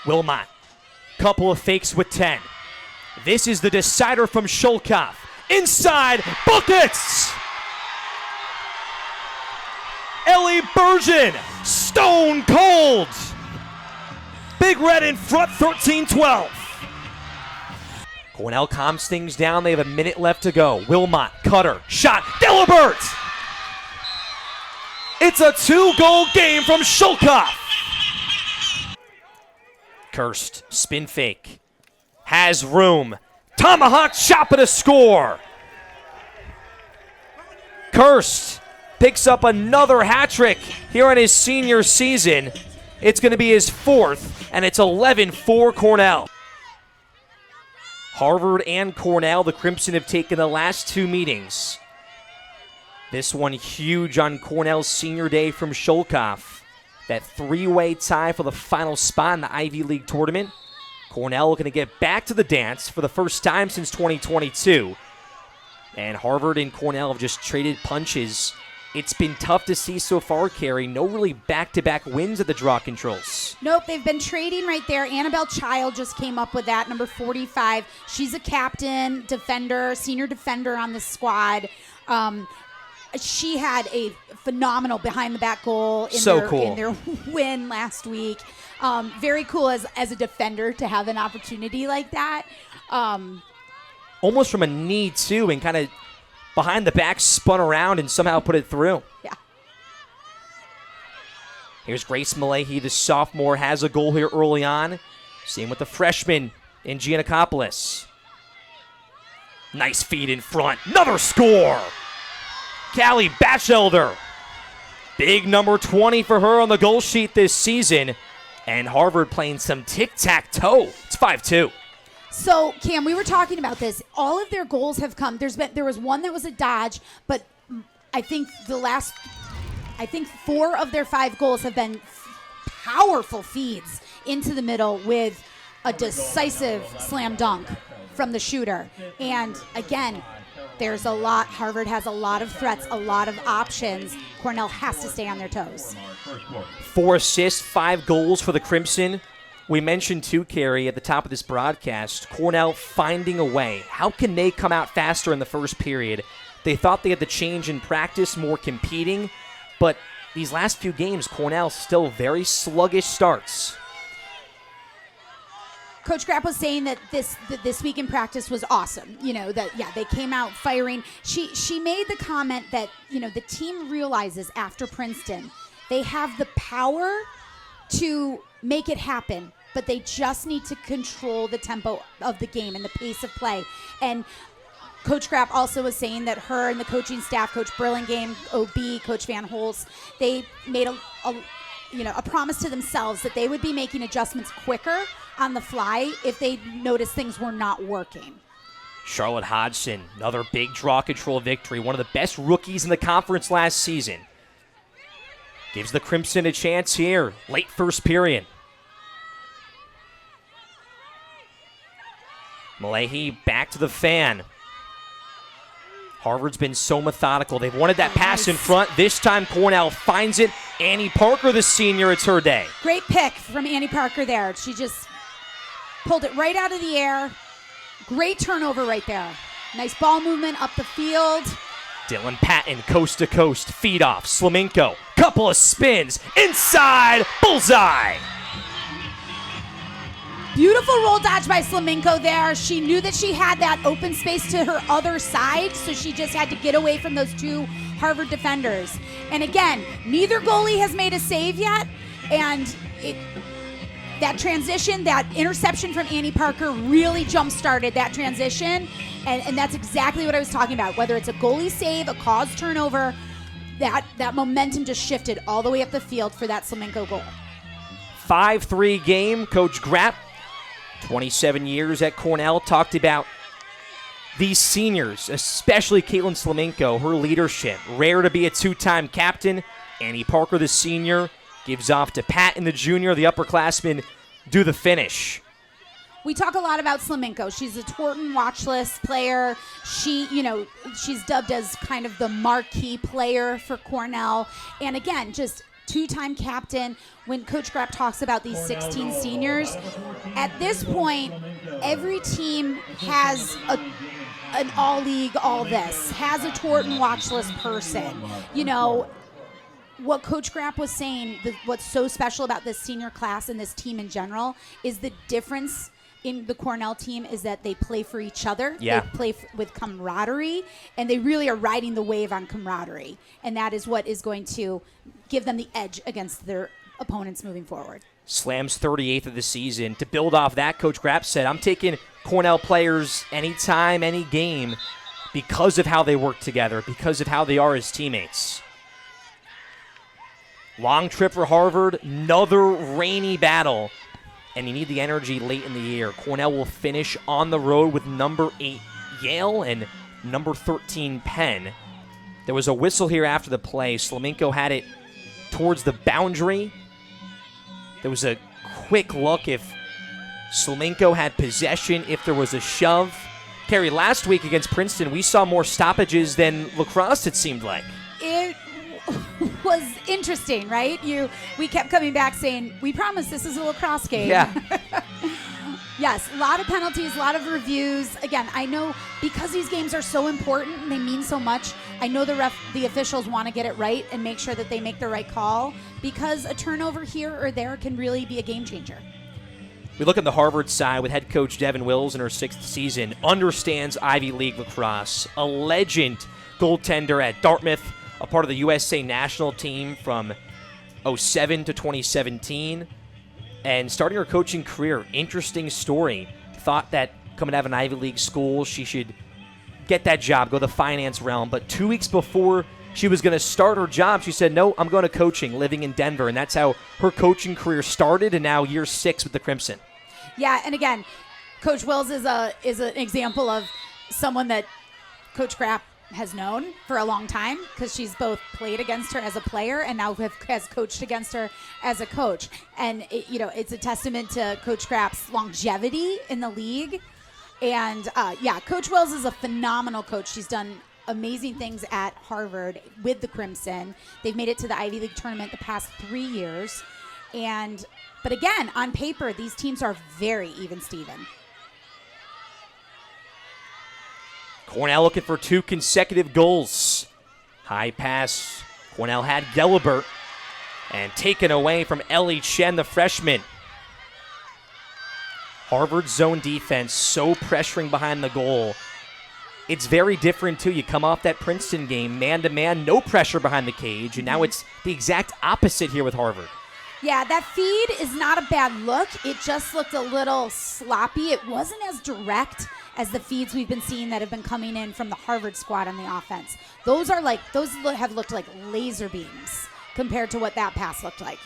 Wilmot, couple of fakes with 10. This is the decider from Shulkoff. Inside, buckets! Ellie Bergen, stone cold! Big Red in front, 13-12. Cornell calms things down. They have a minute left to go. Wilmot, cutter, shot, Delibert! It's a 2-goal game from Shulkoff. Kirst, spin fake, has room. Tomahawk chop and a score. Kirst picks up another hat trick here in his senior season. It's going to be his fourth, and it's 11-4 Cornell. Harvard and Cornell, the Crimson have taken the last two meetings. This one huge on Cornell's senior day from Shulkoff. That three-way tie for the final spot in the Ivy League tournament. Cornell looking to get back to the dance for the first time since 2022. And Harvard and Cornell have just traded punches. It's been tough to see so far, Carrie. No really back-to-back wins at the draw controls. Nope, they've been trading right there. Annabelle Child just came up with that, number 45. She's a captain, defender, senior defender on the squad. She had a phenomenal behind-the-back goal in their win last week. Very cool as a defender to have an opportunity like that. Almost from a knee, too, and kind of behind the back spun around and somehow put it through. Yeah. Here's Grace Malahi, the sophomore, has a goal here early on. Same with the freshman in Giannakopoulos. Nice feed in front. Another score. Callie Batchelder. Big number 20 for her on the goal sheet this season. And Harvard playing some tic-tac-toe. It's 5-2. So, Cam, we were talking about this. All of their goals have come. There was one that was a dodge, but I think 4 of their 5 goals have been powerful feeds into the middle with a decisive slam dunk from the shooter. And again, there's a lot. Harvard has a lot of threats, a lot of options. Cornell has to stay on their toes. 4 assists, 5 goals for the Crimson. We mentioned too, Carrie, at the top of this broadcast, Cornell finding a way. How can they come out faster in the first period? They thought they had the change in practice, more competing, but these last few games, Cornell still very sluggish starts. Coach Grapp was saying that this week in practice was awesome. They came out firing. She made the comment that, the team realizes after Princeton, they have the power to make it happen, but they just need to control the tempo of the game and the pace of play. And Coach Grapp also was saying that her and the coaching staff, Coach Burlingame, OB, Coach Van Holtz, they made a promise to themselves that they would be making adjustments quicker on the fly if they noticed things were not working. Charlotte Hodgson, another big draw control victory, one of the best rookies in the conference last season. Gives the Crimson a chance here, late first period. Malahi back to the fan. Harvard's been so methodical. They've wanted that pass in front. This time Cornell finds it. Annie Parker, the senior, it's her day. Great pick from Annie Parker there. She just pulled it right out of the air. Great turnover right there. Nice ball movement up the field. Dylan Patton, coast to coast, feed off. Slaminko, couple of spins, inside, bullseye. Beautiful roll dodge by Slaminko there. She knew that she had that open space to her other side, so she just had to get away from those 2 Harvard defenders. And again, neither goalie has made a save yet, and that transition, that interception from Annie Parker really jump-started that transition, and that's exactly what I was talking about. Whether it's a goalie save, a caused turnover, that momentum just shifted all the way up the field for that Slaminko goal. 5-3 game. Coach Grapp, 27 years at Cornell, talked about these seniors, especially Caitlin Slaminko, her leadership. Rare to be a 2-time captain. Annie Parker, the senior, gives off to Patton, the junior. The upperclassmen do the finish. We talk a lot about Slaminko. She's a Tworton watch list player. She's dubbed as kind of the marquee player for Cornell. And again, just two-time captain. When Coach Grapp talks about these 16 seniors, at this point, every team has an all-league, all this, has a Torton watch list person. You know, what Coach Grapp was saying, what's so special about this senior class and this team in general is the difference in the Cornell team is that they play for each other. Yeah. They play with camaraderie, and they really are riding the wave on camaraderie. And that is what is going to give them the edge against their opponents moving forward. Slams 38th of the season. To build off that, Coach Grapp said, I'm taking Cornell players anytime, any game because of how they work together, because of how they are as teammates. Long trip for Harvard, another rainy battle. And you need the energy late in the year. Cornell will finish on the road with number 8 Yale and number 13 Penn. There was a whistle here after the play. Slamenko had it towards the boundary. There was a quick look if Slamenko had possession, if there was a shove. Kerry, last week against Princeton, we saw more stoppages than Lacrosse, it seemed like. It was interesting, right? We kept coming back saying, we promise this is a lacrosse game. Yeah. Yes, a lot of penalties, a lot of reviews. Again, I know because these games are so important and they mean so much, I know the officials want to get it right and make sure that they make the right call because a turnover here or there can really be a game changer. We look at the Harvard side with head coach Devin Wills in her 6th season, understands Ivy League lacrosse, a legend goaltender at Dartmouth, a part of the USA national team from 2007 to 2017, and starting her coaching career. Interesting story. Thought that coming out of an Ivy League school, she should get that job, go the finance realm. But 2 weeks before she was going to start her job, she said, no, I'm going to coaching, living in Denver. And that's how her coaching career started, and now year 6 with the Crimson. Yeah, and again, Coach Wills is an example of someone that Coach Grapp has known for a long time because she's both played against her as a player and now has coached against her as a coach. And, it's a testament to Coach Grapp's longevity in the league. And, Coach Wills is a phenomenal coach. She's done amazing things at Harvard with the Crimson. They've made it to the Ivy League tournament the past 3 years. But again, on paper, these teams are very even-Steven. Cornell looking for 2 consecutive goals. High pass. Cornell had Gelibert and taken away from Ellie Chen, the freshman. Harvard's zone defense so pressuring behind the goal. It's very different, too. You come off that Princeton game, man-to-man, no pressure behind the cage, and now it's the exact opposite here with Harvard. Yeah, that feed is not a bad look. It just looked a little sloppy. It wasn't as direct as the feeds we've been seeing that have been coming in from the Harvard squad on the offense. Those have looked like laser beams compared to what that pass looked like.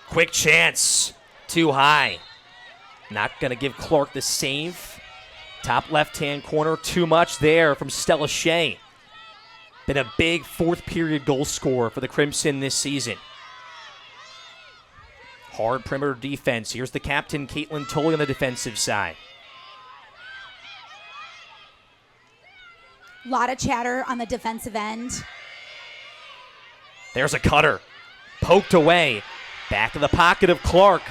Quick chance. Too high. Not going to give Clark the save. Top left-hand corner. Too much there from Stella Shea. Been a big fourth-period goal scorer for the Crimson this season. Hard perimeter defense. Here's the captain, Caitlin Tolley, on the defensive side. A lot of chatter on the defensive end. There's a cutter. Poked away. Back to the pocket of Clark.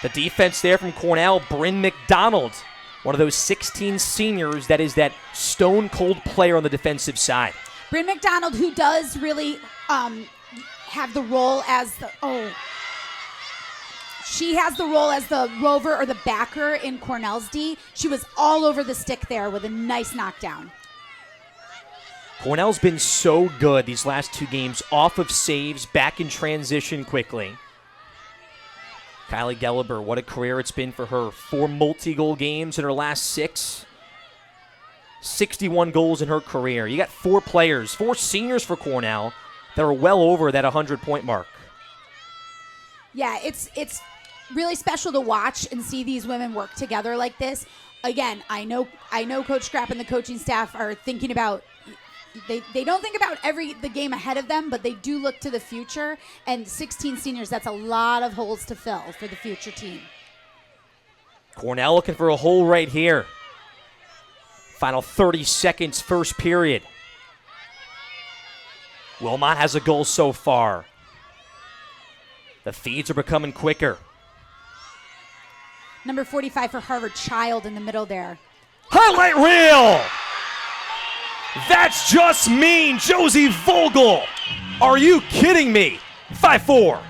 The defense there from Cornell, Bryn McDonald. One of those 16 seniors that is that stone-cold player on the defensive side. Bryn McDonald, who does really have the role as she has the role as the rover or the backer in Cornell's D. She was all over the stick there with a nice knockdown. Cornell's been so good these last 2 games, off of saves, back in transition quickly. Kylie Gelibert, what a career it's been for her. 4 multi-goal games in her last 6. 61 goals in her career. You got 4 players, 4 seniors for Cornell that are well over that 100-point mark. Yeah, it's really special to watch and see these women work together like this. Again, I know Coach Grapp and the coaching staff are thinking about they don't think about the game ahead of them, but they do look to the future. And 16 seniors, that's a lot of holes to fill for the future team. Cornell looking for a hole right here. Final 30 seconds, first period. Wilmot has a goal so far. The feeds are becoming quicker. Number 45 for Harvard, Child in the middle there. Highlight reel! That's just mean, Josie Vogel. Are you kidding me? 5-4.